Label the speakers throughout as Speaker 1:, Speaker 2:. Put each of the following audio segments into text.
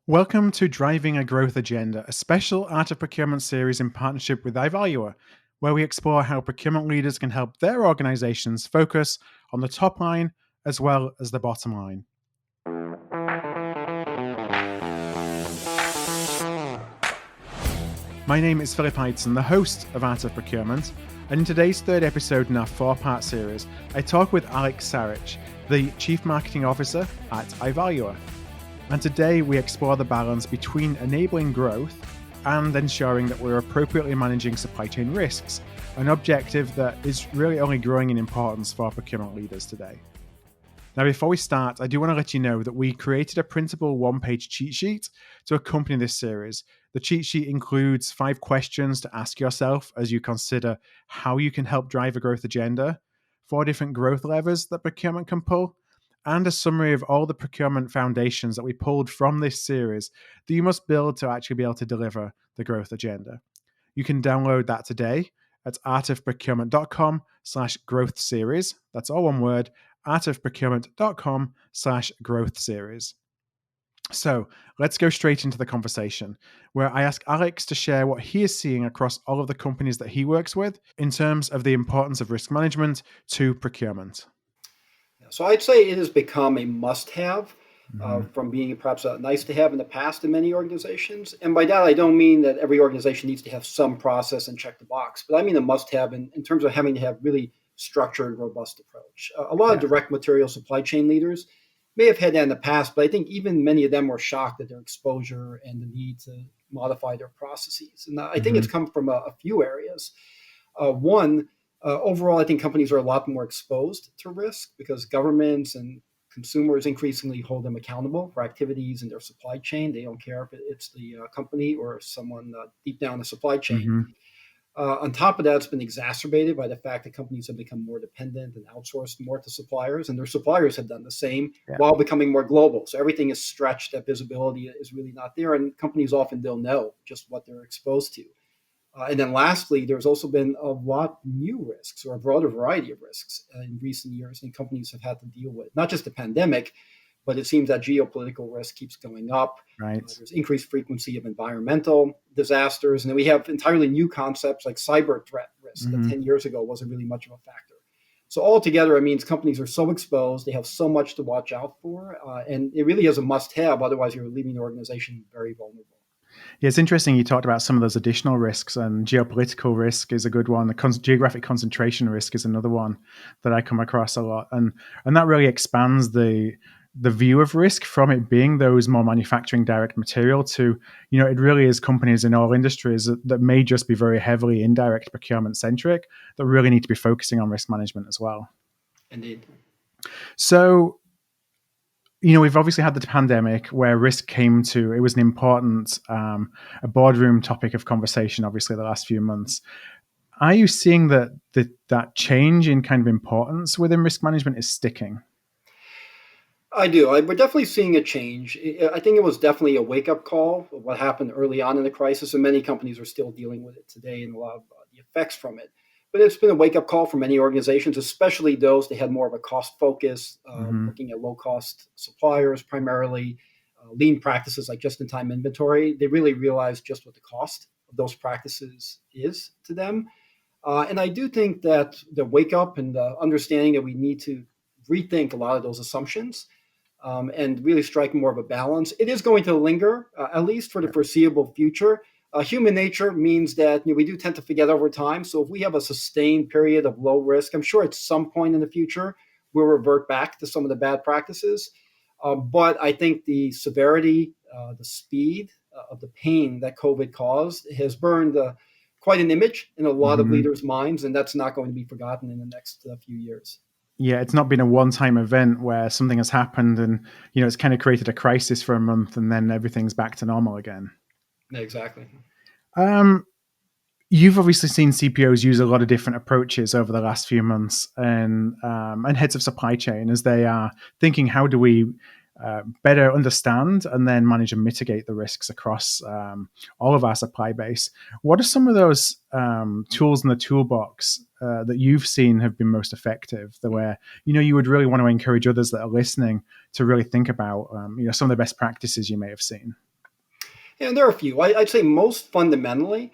Speaker 1: Welcome to Driving a Growth Agenda, a special Art of Procurement series in partnership with Ivalua, where we explore how procurement leaders can help their organizations focus on the top line as well as the bottom line. My name is Philip Heitzen, the host of Art of Procurement, and in today's third episode in our four-part series, I talk with Alex Saric, the Chief Marketing Officer at Ivalua. And today we explore the balance between enabling growth and ensuring that we're appropriately managing supply chain risks, an objective that is really only growing in importance for procurement leaders today. Now, before we start, I do want to let you know that we created a printable one-page cheat sheet to accompany this series. The cheat sheet includes 5 questions to ask yourself as you consider how you can help drive a growth agenda, 4 different growth levers that procurement can pull, and a summary of all the procurement foundations that we pulled from this series that you must build to actually be able to deliver the growth agenda. You can download that today at artofprocurement.com/growth series. That's all one word, artofprocurement.com/growth series. So let's go straight into the conversation, where I ask Alex to share what he is seeing across all of the companies that he works with in terms of the importance of risk management to procurement.
Speaker 2: So I'd say it has become a must-have from being perhaps a nice-to-have in the past in many organizations. And by that, I don't mean that every organization needs to have some process and check the box, but I mean a must-have in terms of having to have really structured, robust approach. A lot of direct material supply chain leaders may have had that in the past, but I think even many of them were shocked at their exposure and the need to modify their processes. And I think it's come from a few areas. One, overall, I think companies are a lot more exposed to risk because governments and consumers increasingly hold them accountable for activities in their supply chain. They don't care if it's the company or someone deep down the supply chain. On top of that, it's been exacerbated by the fact that companies have become more dependent and outsourced more to suppliers, and their suppliers have done the same while becoming more global. So everything is stretched. That visibility is really not there, and companies often don't know just what they're exposed to. And then lastly, there's also been a lot new risks or a broader variety of risks in recent years and companies have had to deal with, not just the pandemic, but it seems that geopolitical risk keeps going up.
Speaker 1: Right.
Speaker 2: There's increased frequency of environmental disasters. And then we have entirely new concepts like cyber threat risk that 10 years ago wasn't really much of a factor. So altogether, it means companies are so exposed, they have so much to watch out for, and it really is a must-have. Otherwise, you're leaving the organization very vulnerable.
Speaker 1: Yeah, it's interesting you talked about some of those additional risks, and geopolitical risk is a good one. The geographic concentration risk is another one that I come across a lot, and that really expands the view of risk from it being those more manufacturing direct material to, it really is companies in all industries that may just be very heavily indirect procurement centric that really need to be focusing on risk management as well.
Speaker 2: Indeed.
Speaker 1: So, we've obviously had the pandemic where risk it was an important a boardroom topic of conversation, obviously, the last few months. Are you seeing that change in kind of importance within risk management is sticking?
Speaker 2: I do. We're definitely seeing a change. I think it was definitely a wake-up call of what happened early on in the crisis, and many companies are still dealing with it today and a lot of the effects from it. But it's been a wake-up call for many organizations, especially those that had more of a cost focus, looking at low-cost suppliers primarily, lean practices like just-in-time inventory. They really realized just what the cost of those practices is to them. And I do think that the wake-up and the understanding that we need to rethink a lot of those assumptions and really strike more of a balance. It is going to linger, at least for the foreseeable future. Human nature means that we do tend to forget over time. So if we have a sustained period of low risk, I'm sure at some point in the future, we'll revert back to some of the bad practices. But I think the severity, the speed of the pain that COVID caused has burned quite an image in a lot of leaders' minds, and that's not going to be forgotten in the next few years.
Speaker 1: Yeah, it's not been a one-time event where something has happened and, it's kind of created a crisis for a month and then everything's back to normal again.
Speaker 2: Exactly.
Speaker 1: You've obviously seen CPOs use a lot of different approaches over the last few months and heads of supply chain as they are thinking, how do we better understand and then manage and mitigate the risks across all of our supply base? What are some of those tools in the toolbox that you've seen have been most effective, that where you would really want to encourage others that are listening to really think about some of the best practices you may have seen?
Speaker 2: And there are a few. I'd say most fundamentally,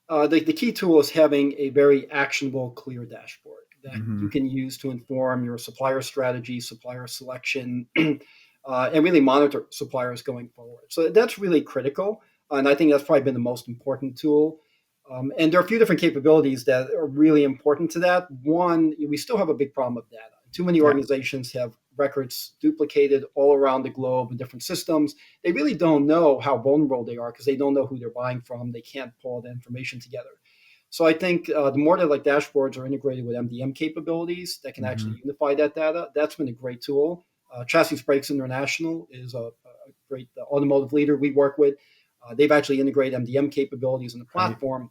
Speaker 2: the key tool is having a very actionable, clear dashboard that you
Speaker 1: Hmm.
Speaker 2: can use to inform your supplier strategy, supplier selection, and really monitor suppliers going forward. So that's really critical. And I think that's probably been the most important tool. And there are a few different capabilities that are really important to that. One, we still have a big problem of data. Too many
Speaker 1: Yeah.
Speaker 2: organizations have records duplicated all around the globe in different systems. They really don't know how vulnerable they are because they don't know who they're buying from. They can't pull the information together. So I think the more that like dashboards are integrated with MDM capabilities that can
Speaker 1: Hmm.
Speaker 2: actually unify that data, that's been a great tool. Chassis Brakes International is a great automotive leader we work with. They've actually integrated MDM capabilities in the
Speaker 1: Right.
Speaker 2: platform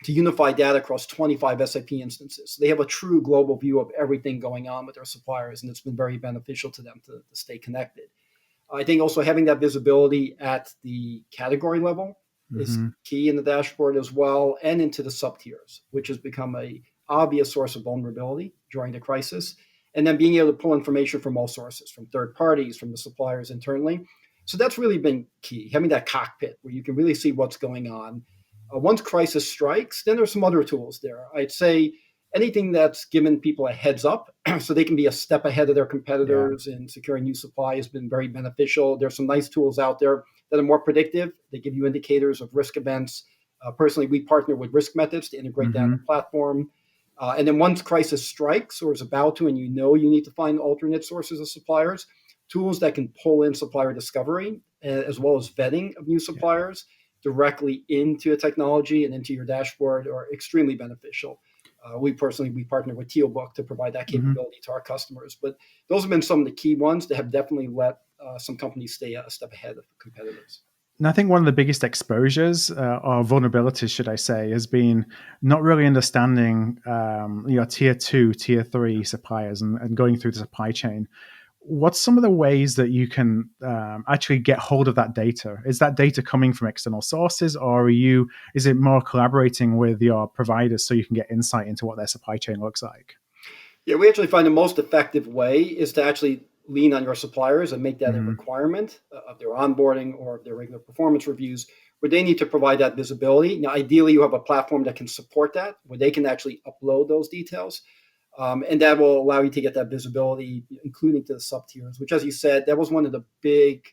Speaker 2: to unify data across 25 SAP instances. So they have a true global view of everything going on with their suppliers, and it's been very beneficial to them to stay connected. I think also having that visibility at the category level is
Speaker 1: Hmm.
Speaker 2: key in the dashboard as well, and into the sub tiers, which has become a obvious source of vulnerability during the crisis. And then being able to pull information from all sources, from third parties, from the suppliers internally. So that's really been key, having that cockpit where you can really see what's going on. Once crisis strikes, then there's some other tools there. I'd say anything that's given people a heads up so they can be a step ahead of their
Speaker 1: Yeah.
Speaker 2: competitors in securing new supply has been very beneficial. There's some nice tools out there that are more predictive. They give you indicators of risk events. Personally, we partner with risk methods to integrate that in the
Speaker 1: Hmm.
Speaker 2: platform. And then once crisis strikes or is about to, and you know you need to find alternate sources of suppliers, tools that can pull in supplier discovery as well as vetting of new
Speaker 1: Yeah.
Speaker 2: suppliers directly into a technology and into your dashboard are extremely beneficial. We partner with Tealbook to provide that
Speaker 1: Hmm.
Speaker 2: capability to our customers. But those have been some of the key ones that have definitely let some companies stay a step ahead of competitors.
Speaker 1: And I think one of the biggest exposures or vulnerabilities, should I say, has been not really understanding tier two, tier three suppliers and going through the supply chain. What's some of the ways that you can actually get hold of that data? Is that data coming from external sources, or is it more collaborating with your providers so you can get insight into what their supply chain looks like?
Speaker 2: Yeah, we actually find the most effective way is to actually lean on your suppliers and make that a
Speaker 1: Hmm.
Speaker 2: requirement of their onboarding or of their regular performance reviews, where they need to provide that visibility. Now, ideally, you have a platform that can support that, where they can actually upload those details. And that will allow you to get that visibility, including to the sub tiers, which, as you said, that was one of the big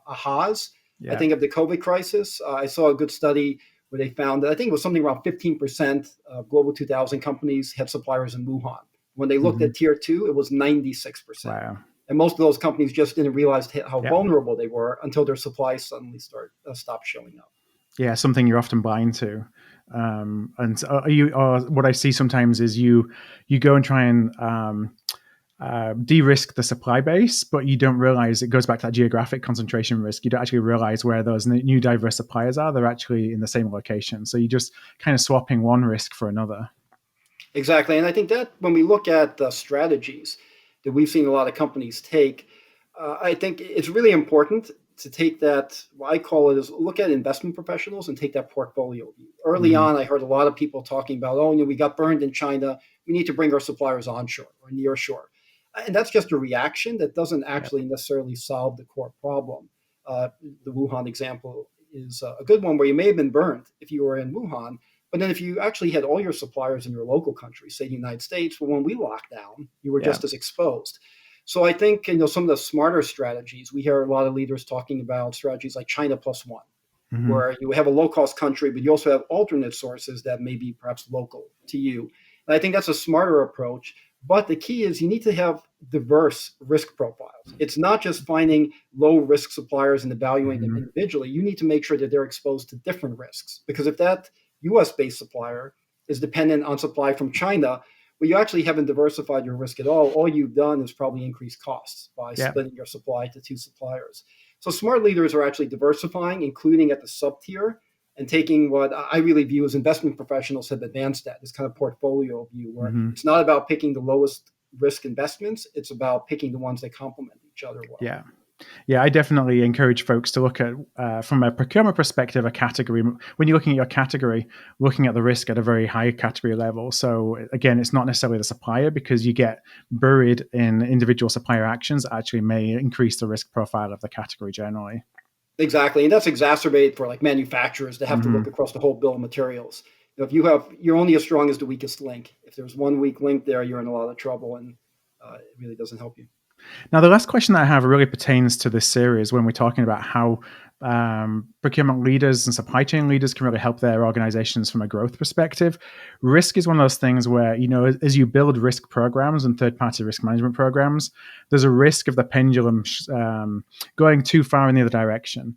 Speaker 2: ahas, I
Speaker 1: Yeah.
Speaker 2: think, of the COVID crisis. I saw a good study where they found that I think it was something around 15% of Global 2000 companies had suppliers in Wuhan. When they looked
Speaker 1: Hmm.
Speaker 2: at tier two, it was 96%.
Speaker 1: Wow.
Speaker 2: And most of those companies just didn't realize how
Speaker 1: Yeah.
Speaker 2: vulnerable they were until their supplies suddenly stopped showing up.
Speaker 1: Yeah, something you're often blind to. And or what I see sometimes is you go and try and de-risk the supply base, but you don't realize it goes back to that geographic concentration risk. You don't actually realize where those new diverse suppliers are. They're actually in the same location. So you're just kind of swapping one risk for another.
Speaker 2: Exactly. And I think that when we look at the strategies that we've seen a lot of companies take, I think it's really important to take that, what I call it is look at investment professionals and take that portfolio view. Early
Speaker 1: Hmm.
Speaker 2: on, I heard a lot of people talking about, oh, we got burned in China. We need to bring our suppliers onshore or near shore. And that's just a reaction that doesn't
Speaker 1: Yep.
Speaker 2: actually necessarily solve the core problem. The Wuhan example is a good one where you may have been burned if you were in Wuhan, but then if you actually had all your suppliers in your local country, say the United States, well, when we locked down, you were
Speaker 1: Yeah.
Speaker 2: just as exposed. So I think some of the smarter strategies, we hear a lot of leaders talking about strategies like China plus one,
Speaker 1: Hmm.
Speaker 2: where you have a low cost country, but you also have alternate sources that may be perhaps local to you. And I think that's a smarter approach. But the key is you need to have diverse risk profiles. It's not just finding low risk suppliers and evaluating them
Speaker 1: Hmm.
Speaker 2: individually. You need to make sure that they're exposed to different risks. Because if that US based supplier is dependent on supply from China, well, you actually haven't diversified your risk at all. All you've done is probably increase costs by
Speaker 1: Yeah.
Speaker 2: splitting your supply to two suppliers. So smart leaders are actually diversifying, including at the sub tier, and taking what I really view as investment professionals have advanced at, this kind of portfolio view, where
Speaker 1: Hmm.
Speaker 2: it's not about picking the lowest risk investments, it's about picking the ones that complement each other well.
Speaker 1: Yeah. Yeah, I definitely encourage folks to look at, from a procurement perspective, a category. When you're looking at your category, looking at the risk at a very high category level. So again, it's not necessarily the supplier, because you get buried in individual supplier actions that actually may increase the risk profile of the category generally.
Speaker 2: Exactly, and that's exacerbated for like manufacturers to have to look across the whole bill of materials. If you're only as strong as the weakest link. If there's one weak link there, you're in a lot of trouble, and it really doesn't help you.
Speaker 1: Now, the last question that I have really pertains to this series when we're talking about how procurement leaders and supply chain leaders can really help their organizations from a growth perspective. Risk is one of those things where, as you build risk programs and third-party risk management programs, there's a risk of the pendulum going too far in the other direction,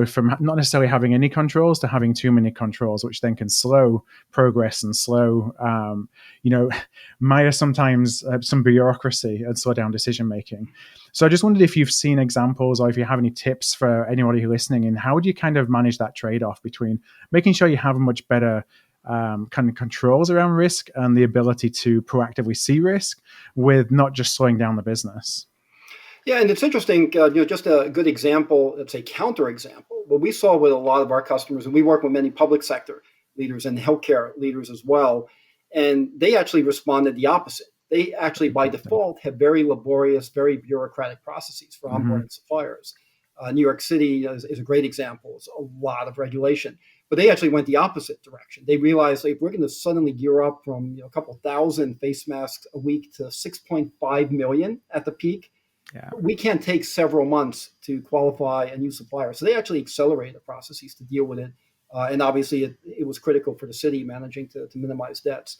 Speaker 1: from not necessarily having any controls to having too many controls, which then can slow progress and slow, might sometimes some bureaucracy and slow down decision making. So I just wondered if you've seen examples or if you have any tips for anybody who's listening, and how do you kind of manage that trade-off between making sure you have a much better kind of controls around risk and the ability to proactively see risk with not just slowing down the business?
Speaker 2: Yeah, and it's interesting, just a good example, let's say counterexample, what we saw with a lot of our customers, and we work with many public sector leaders and healthcare leaders as well, and they actually responded the opposite. They actually, by default, have very laborious, very bureaucratic processes for onboarding suppliers. New York City is a great example. It's a lot of regulation. But they actually went the opposite direction. They realized, like, if we're going to suddenly gear up from a couple thousand face masks a week to 6.5 million at the peak, we can't take several months to qualify a new supplier. So they actually accelerated the processes to deal with it. And obviously, it was critical for the city managing to minimize debts.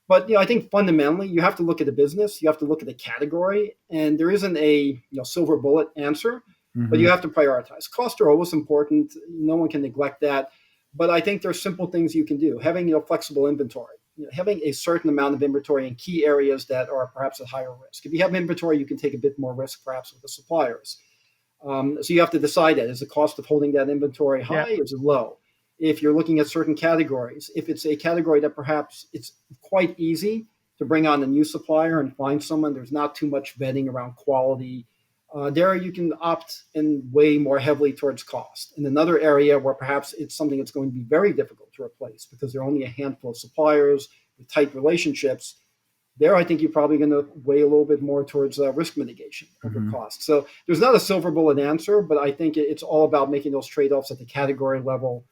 Speaker 2: But I think fundamentally, you have to look at the business, you have to look at the category, and there isn't a silver bullet answer, but you have to prioritize. Costs are always important. No one can neglect that. But I think there's simple things you can do. Having flexible inventory, having a certain amount of inventory in key areas that are perhaps at higher risk. If you have inventory, you can take a bit more risk perhaps with the suppliers. So you have to decide that. Is the cost of holding that inventory high or is it low? If you're looking at certain categories, if it's a category that perhaps it's quite easy to bring on a new supplier and find someone, there's not too much vetting around quality, there you can opt in way more heavily towards cost. In another area where perhaps it's something that's going to be very difficult to replace because there are only a handful of suppliers with tight relationships, there I think you're probably going to weigh a little bit more towards risk mitigation over cost. So there's not a silver bullet answer, but I think it's all about making those trade-offs at the category level,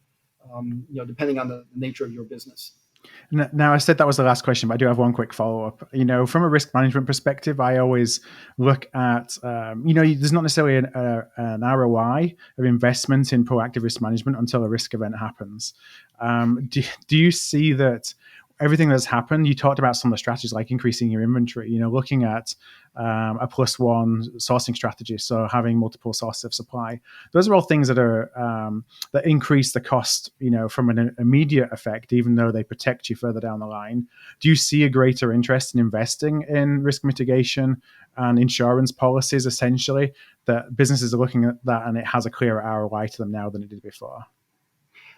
Speaker 2: depending on the nature of your business.
Speaker 1: Now, I said that was the last question, but I do have one quick follow-up. From a risk management perspective, I always look at, there's not necessarily an ROI of investment in proactive risk management until a risk event happens. Do you see that everything that's happened, you talked about some of the strategies like increasing your inventory, looking at a plus one sourcing strategy, so having multiple sources of supply. Those are all things that are that increase the cost, from an immediate effect, even though they protect you further down the line. Do you see a greater interest in investing in risk mitigation and insurance policies, essentially, that businesses are looking at that and it has a clearer ROI to them now than it did before?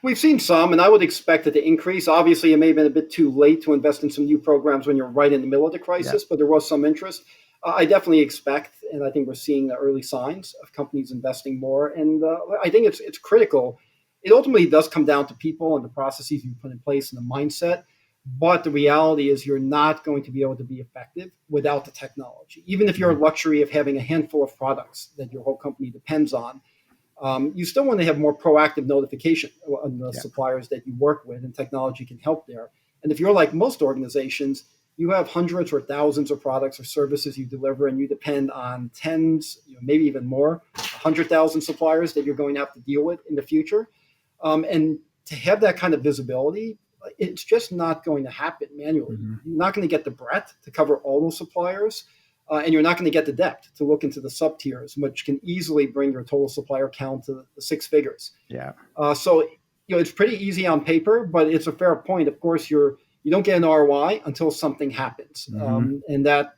Speaker 2: We've seen some, and I would expect it to increase. Obviously, it may have been a bit too late to invest in some new programs when you're right in the middle of the crisis, but there was some interest. I definitely expect, and I think we're seeing the early signs of companies investing more. And I think it's critical. It ultimately does come down to people and the processes you put in place and the mindset. But the reality is you're not going to be able to be effective without the technology. Even if you're a luxury of having a handful of products that your whole company depends on, you still want to have more proactive notification on the suppliers that you work with, and technology can help there. And if you're like most organizations, you have hundreds or thousands of products or services you deliver, and you depend on tens, maybe even more, 100,000 suppliers that you're going to have to deal with in the future. And to have that kind of visibility, it's just not going to happen manually. You're not going to get the breadth to cover all those suppliers. And you're not going to get the depth to look into the sub tiers, which can easily bring your total supplier count to the six figures. So it's pretty easy on paper, but it's a fair point. Of course, you don't get an ROI until something happens, and that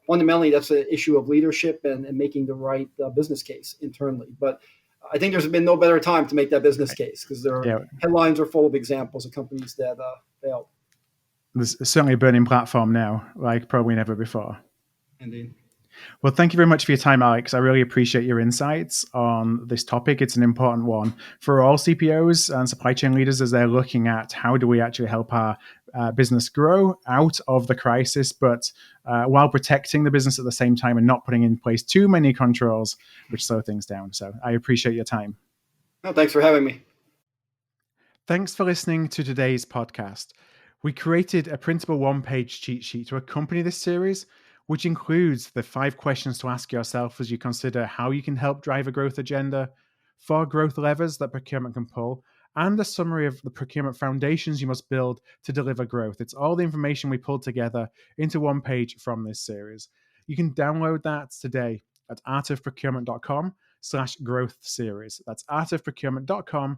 Speaker 2: fundamentally that's an issue of leadership and making the right business case internally. But I think there's been no better time to make that business case because headlines are full of examples of companies that failed.
Speaker 1: There's certainly a burning platform now, like probably never before.
Speaker 2: Indeed.
Speaker 1: Well, thank you very much for your time, Alex. I really appreciate your insights on this topic. It's an important one for all CPOs and supply chain leaders as they're looking at how do we actually help our business grow out of the crisis, but while protecting the business at the same time and not putting in place too many controls which slow things down. So I appreciate your time.
Speaker 2: No, thanks for having me.
Speaker 1: Thanks for listening to today's podcast. We created a printable one-page cheat sheet to accompany this series, which includes the 5 questions to ask yourself as you consider how you can help drive a growth agenda, 4 growth levers that procurement can pull, and a summary of the procurement foundations you must build to deliver growth. It's all the information we pulled together into one page from this series. You can download that today at artofprocurement.com/growth series. That's artofprocurement.com/growth.